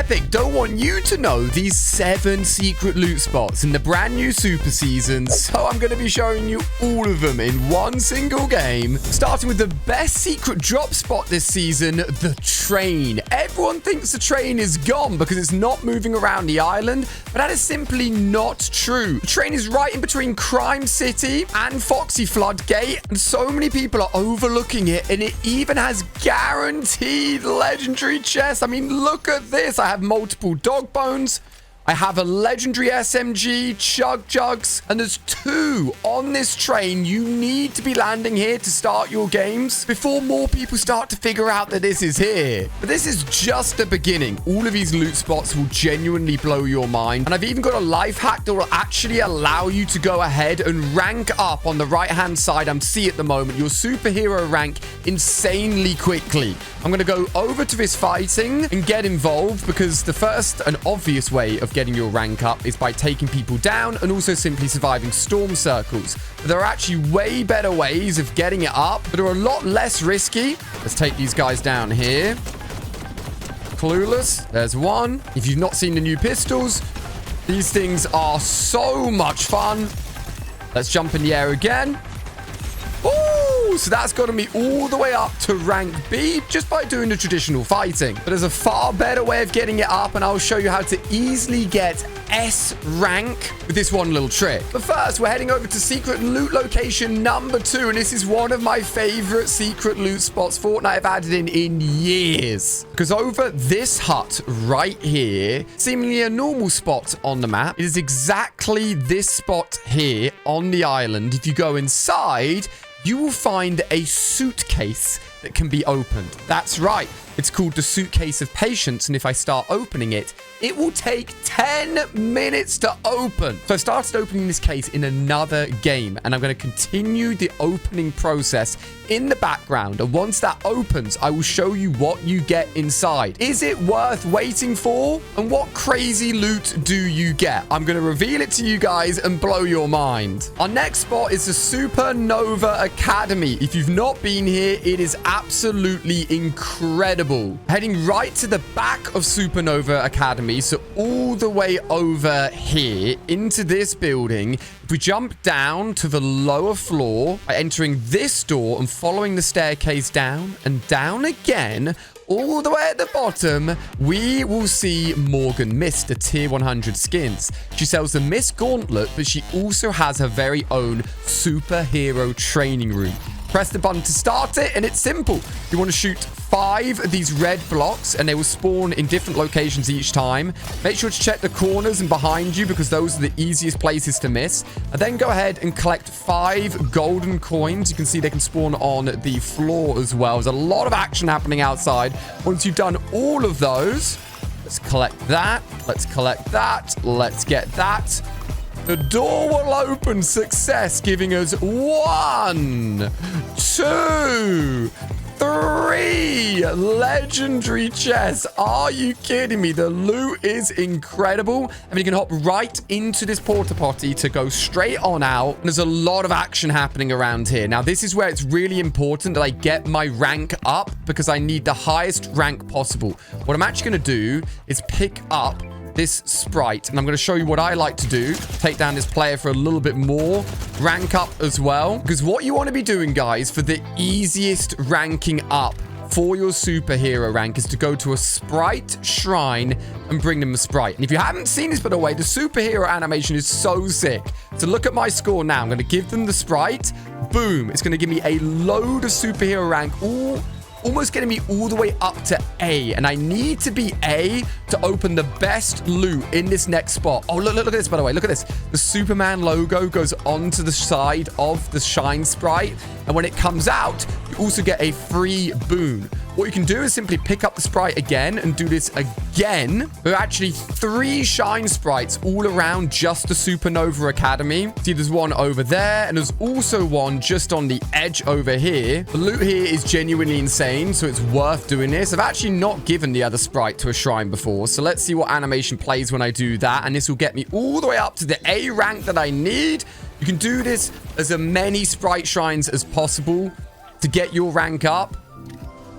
Epic don't want you to know these 7 secret loot spots in the brand new super season, so I'm going to be showing you all of them in one single game, starting with the best secret drop spot this season, the train. Everyone thinks the train is gone because it's not moving around the island, but that is simply not true. The train is right in between Crime City and Foxy Floodgate, and so many people are overlooking it, and it even has guaranteed legendary chests. I mean, look at this. I have multiple dog bones. I have a legendary SMG, Chug Jugs, and there's 2 on this train. You need to be landing here to start your games before more people start to figure out that this is here. But this is just the beginning. All of these loot spots will genuinely blow your mind. And I've even got a life hack that will actually allow you to go ahead and rank up on the right-hand side. I'm seeing at the moment your superhero rank insanely quickly. I'm going to go over to this fighting and get involved because the first and obvious way of getting your rank up is by taking people down and also simply surviving storm circles. But there are actually way better ways of getting it up that are a lot less risky. Let's take these guys down here. Clueless. There's one. If you've not seen the new pistols, these things are so much fun. Let's jump in the air again. Ooh, so that's gotten me all the way up to rank B just by doing the traditional fighting. But there's a far better way of getting it up, and I'll show you how to easily get S rank with this one little trick. But first, we're heading over to secret loot location number 2, and this is one of my favorite secret loot spots Fortnite have added in years. Because over this hut right here, seemingly a normal spot on the map, it is exactly this spot here on the island. If you go inside, you will find a suitcase that can be opened. That's right. It's called the Suitcase of Patience, and if I start opening it, it will take 10 minutes to open. So I started opening this case in another game, and I'm going to continue the opening process in the background. And once that opens, I will show you what you get inside. Is it worth waiting for? And what crazy loot do you get? I'm going to reveal it to you guys and blow your mind. Our next spot is the Supernova Academy. If you've not been here, it is absolutely incredible. Heading right to the back of Supernova Academy, so all the way over here into this building. If we jump down to the lower floor by entering this door and following the staircase down and down again, all the way at the bottom, we will see Morgan Mist, the tier 100 skins. She sells the Mist Gauntlet, but she also has her very own superhero training room. Press the button to start it, and it's simple. You want to shoot 5 of these red blocks, and they will spawn in different locations each time. Make sure to check the corners and behind you, because those are the easiest places to miss. And then go ahead and collect 5 golden coins. You can see they can spawn on the floor as well. There's a lot of action happening outside. Once you've done all of those, let's collect that. Let's collect that. Let's get that. The door will open. Success, giving us 1, 2, 3 legendary chests. Are you kidding me? The loot is incredible. And you can hop right into this porta potty to go straight on out. And there's a lot of action happening around here. Now, this is where it's really important that I get my rank up because I need the highest rank possible. What I'm actually going to do is pick up this sprite, and I'm going to show you what I like to do. Take down this player for a little bit more. Rank up as well. Because what you want to be doing, guys, for the easiest ranking up for your superhero rank is to go to a sprite shrine and bring them a sprite. And if you haven't seen this, by the way, the superhero animation is so sick. So look at my score now. I'm going to give them the sprite. Boom. It's going to give me a load of superhero rank. Almost getting me all the way up to A. And I need to be A to open the best loot in this next spot. Oh, look at this, by the way. Look at this. The Superman logo goes onto the side of the shine sprite. And when it comes out, you also get a free boon. What you can do is simply pick up the sprite again and do this again. There are actually 3 shine sprites all around just the Supernova Academy. See, there's one over there, and there's also one just on the edge over here. The loot here is genuinely insane, so it's worth doing this. I've actually not given the other sprite to a shrine before, so let's see what animation plays when I do that, and this will get me all the way up to the A rank that I need. You can do this as many sprite shrines as possible to get your rank up.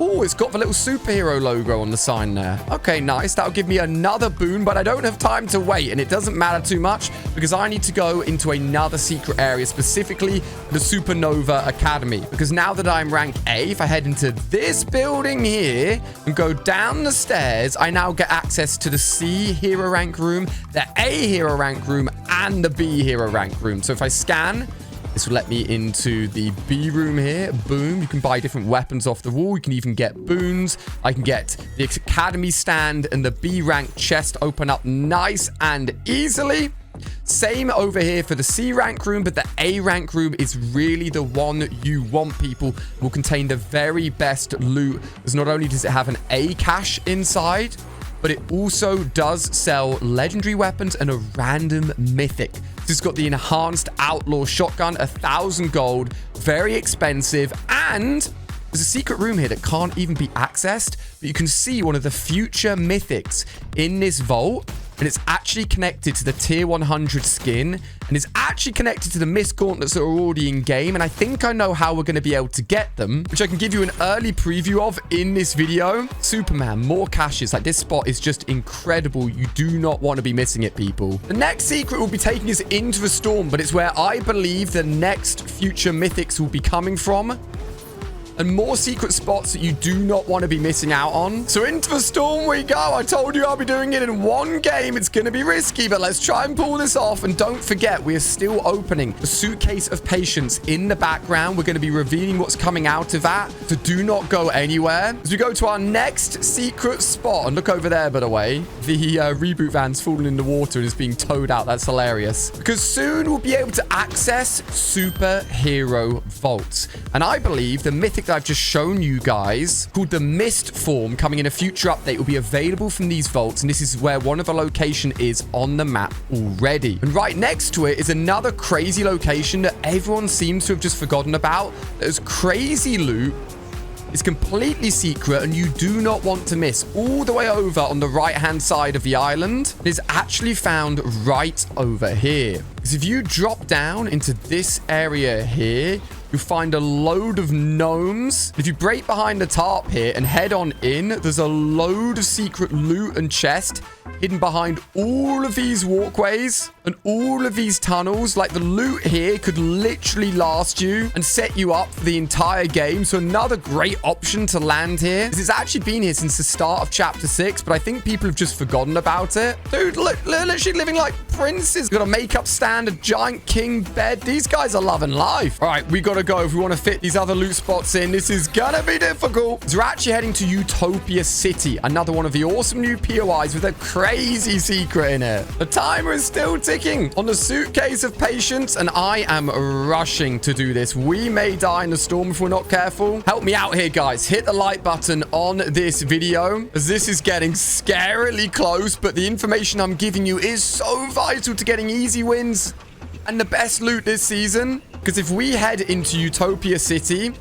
Oh, it's got the little superhero logo on the sign there. Okay, nice. That'll give me another boon, but I don't have time to wait, and it doesn't matter too much because I need to go into another secret area, specifically the Supernova Academy. Because now that I'm rank A, if I head into this building here and go down the stairs, I now get access to the C hero rank room, the A hero rank room, and the B hero rank room. So if I scan, this will let me into the B room here. Boom. You can buy different weapons off the wall. You can even get boons. I can get the Academy stand and the B rank chest open up nice and easily. Same over here for the C rank room, but the A rank room is really the one that you want, people. It will contain the very best loot, as not only does it have an A cache inside, but it also does sell legendary weapons and a random mythic. This has got the enhanced outlaw shotgun, 1,000 gold, very expensive, and there's a secret room here that can't even be accessed, but you can see one of the future mythics in this vault, and it's actually connected to the tier 100 skin, and it's actually connected to the mist gauntlets that are already in game, and I think I know how we're going to be able to get them, which I can give you an early preview of in this video. Superman, more caches. Like, this spot is just incredible. You do not want to be missing it, people. The next secret will be taking us into the storm, but it's where I believe the next future mythics will be coming from. And more secret spots that you do not want to be missing out on. So into the storm we go. I told you I'll be doing it in one game. It's going to be risky, but let's try and pull this off. And don't forget, we are still opening the suitcase of patience in the background. We're going to be revealing what's coming out of that. So do not go anywhere. As we go to our next secret spot. And look over there, by the way. The reboot van's fallen in the water and is being towed out. That's hilarious. Because soon we'll be able to access superhero vaults. And I believe the mythic that I've just shown you guys, called the Mist Form, coming in a future update, will be available from these vaults, and this is where one of the location is on the map already. And right next to it is another crazy location that everyone seems to have just forgotten about. There's crazy loot. It's completely secret and you do not want to miss. All the way over on the right-hand side of the island is actually found right over here. Because if you drop down into this area here, you'll find a load of gnomes. If you break behind the tarp here and head on in, there's a load of secret loot and chest hidden behind all of these walkways and all of these tunnels. Like, the loot here could literally last you and set you up for the entire game. So another great option to land here. It's actually been here since the start of chapter 6, but I think people have just forgotten about it. Dude, look, literally living like princes. Got a makeup stand, a giant king bed. These guys are loving life. All right, we got to go if we want to fit these other loot spots in. This is gonna be difficult. So we're actually heading to Utopia City, another one of the awesome new POIs with a crazy secret in it. The timer is still ticking on the suitcase of patience, and I am rushing to do this. We may die in the storm if we're not careful. Help me out here, guys. Hit the like button on this video, as this is getting scarily close, but the information I'm giving you is so vital to getting easy wins and the best loot this season. Because if we head into Utopia City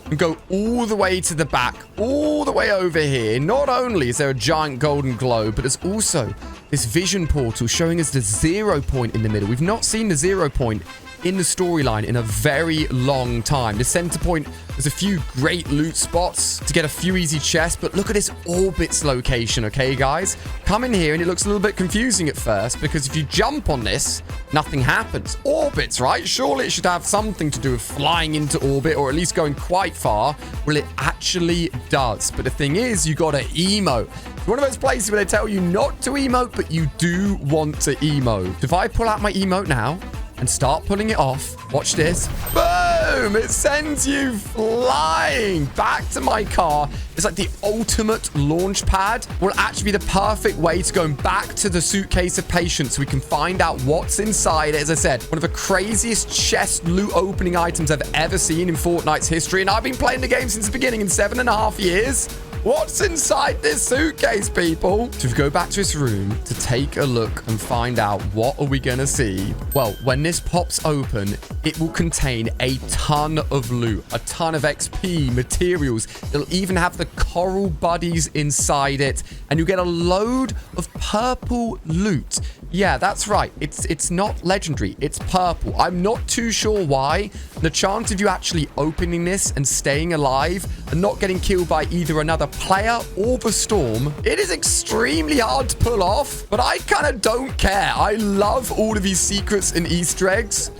and go all the way to the back, all the way over here, not only is there a giant golden globe, but there's also this vision portal showing us the 0 point in the middle. We've not seen the 0 point in the storyline in a very long time. The center point, there's a few great loot spots to get a few easy chests, but look at this orbits location, okay, guys? Come in here and it looks a little bit confusing at first, because if you jump on this, nothing happens. Orbits, right? Surely it should have something to do with flying into orbit, or at least going quite far. Well, it actually does. But the thing is, you gotta emote. It's one of those places where they tell you not to emote, but you do want to emote. If I pull out my emote now and start pulling it off, watch this. Boom! It sends you flying back to my car. It's like the ultimate launch pad. Will actually be the perfect way to go back to the suitcase of patience so we can find out what's inside it. As I said, one of the craziest chest loot opening items I've ever seen in Fortnite's history, and I've been playing the game since the beginning in 7.5 years. What's inside this suitcase, people? So if we go back to this room to take a look and find out what are we gonna see. Well, when this pops open, it will contain a ton of loot, a ton of XP, materials. It'll even have the coral buddies inside it, and you'll get a load of purple loot Yeah, that's right. It's not legendary. It's purple. I'm not too sure why. The chance of you actually opening this and staying alive and not getting killed by either another player or the storm, it is extremely hard to pull off, but I kind of don't care. I love all of these secrets and Easter eggs.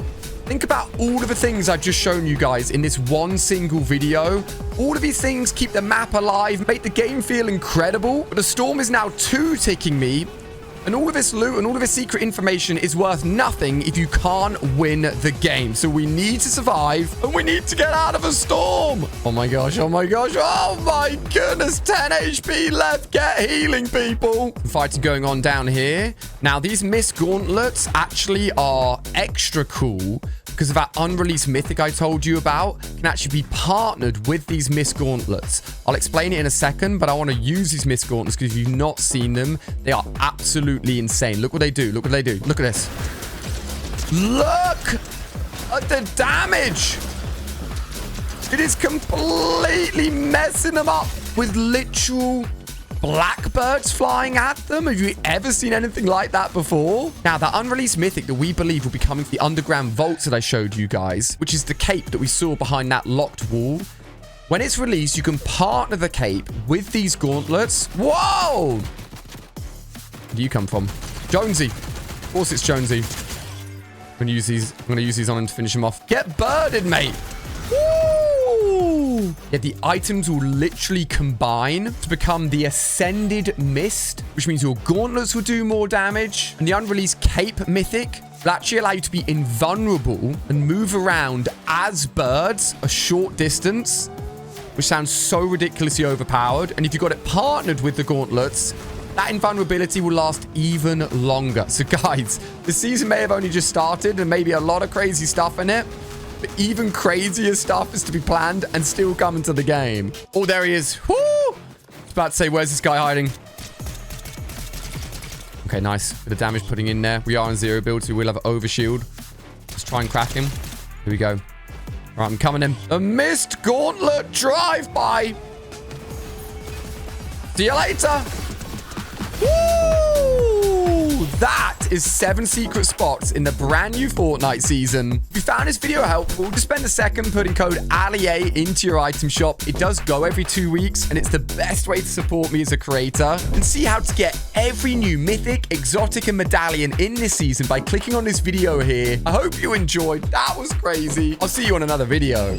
Think about all of the things I've just shown you guys in this one single video. All of these things keep the map alive, make the game feel incredible, but the storm is now 2 ticking me. And all of this loot and all of this secret information is worth nothing if you can't win the game. So we need to survive and we need to get out of a storm. Oh my gosh. Oh my gosh. Oh my goodness. 10 HP left. Get healing, people. Fighting going on down here. Now, these mist gauntlets actually are extra cool because of that unreleased mythic I told you about. Can actually be partnered with these mist gauntlets. I'll explain it in a second, but I want to use these mist gauntlets because if you've not seen them, they are absolutely insane. Look what they do. Look what they do. Look at this. Look at the damage. It is completely messing them up with literal blackbirds flying at them. Have you ever seen anything like that before? Now, that unreleased mythic that we believe will be coming to the underground vaults that I showed you guys, which is the cape that we saw behind that locked wall. When it's released, you can partner the cape with these gauntlets. Whoa! Where do you come from? Jonesy. Of course it's Jonesy. I'm going to use these on him to finish him off. Get birded, mate. Woo! Yeah, the items will literally combine to become the Ascended Mist, which means your gauntlets will do more damage. And the unreleased Cape Mythic will actually allow you to be invulnerable and move around as birds a short distance, which sounds so ridiculously overpowered. And if you got it partnered with the gauntlets, that invulnerability will last even longer. So guys, the season may have only just started and maybe a lot of crazy stuff in it. But even crazier stuff is to be planned and still come into the game. Oh, there he is. Woo! I was about to say, where's this guy hiding? Okay, nice. Bit of damage putting in there. We are on 0 build, so we'll have overshield. Let's try and crack him. Here we go. All right, I'm coming in. A mist gauntlet drive-by. See you later. Woo! That is 7 secret spots in the brand new Fortnite season. If you found this video helpful, just spend a second putting code ALIA into your item shop. It does go every 2 weeks, and it's the best way to support me as a creator. And see how to get every new mythic, exotic, and medallion in this season by clicking on this video here. I hope you enjoyed. That was crazy. I'll see you on another video.